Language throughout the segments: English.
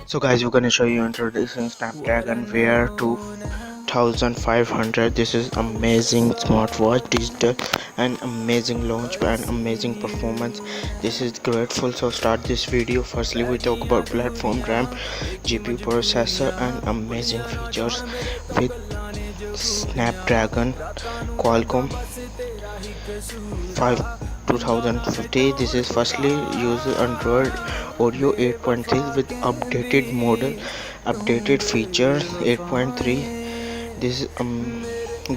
So guys, we're gonna show you introducing Snapdragon Wear 2500. This is amazing smartwatch, digital and amazing launch and amazing performance. This is grateful. So start this video. Firstly, we talk about platform, RAM, GPU, processor and amazing features with Snapdragon Qualcomm 5 2050. This is firstly use Android Audio 8.3 with updated model, updated features 8.3. This is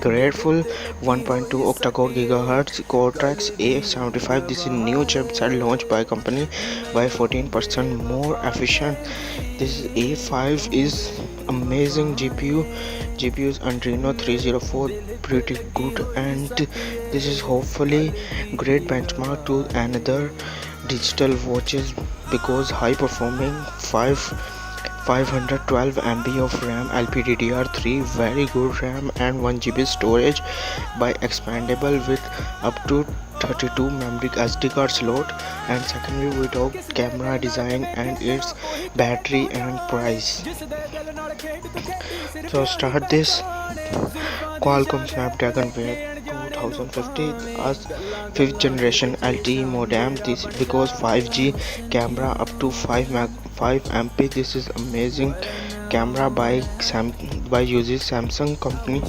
grateful 1.2 octa-core gigahertz Cortex A75. This is new chipset launched by company by 14% more efficient. This A5 is amazing GPU's Adreno 304 pretty good, and this is hopefully great benchmark to another digital watches because high performing 512 MB of RAM, LPDDR3, very good RAM and 1 GB storage by expandable with up to 32 memory SD card slot. And secondly, we talk camera design and its battery and price. So start this Qualcomm Snapdragon Wear 2050 as 5th generation LTE modem. This because 5G camera up to 5 MP. This is amazing camera by using Samsung company.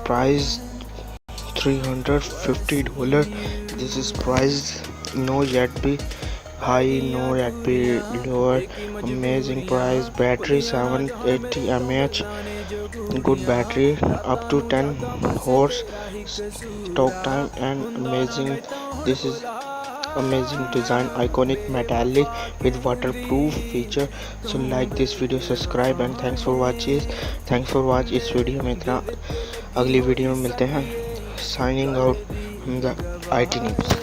Price $350. This is price no yet be high, no yet be lower. Amazing price. Battery 780 mAh, good battery, up to 10 hours talk time and amazing. This is amazing design, iconic metallic with waterproof feature. So like this video, subscribe and thanks for watch इस video में इतना. अगली video में मिलते हैं. Signing out from the IT news.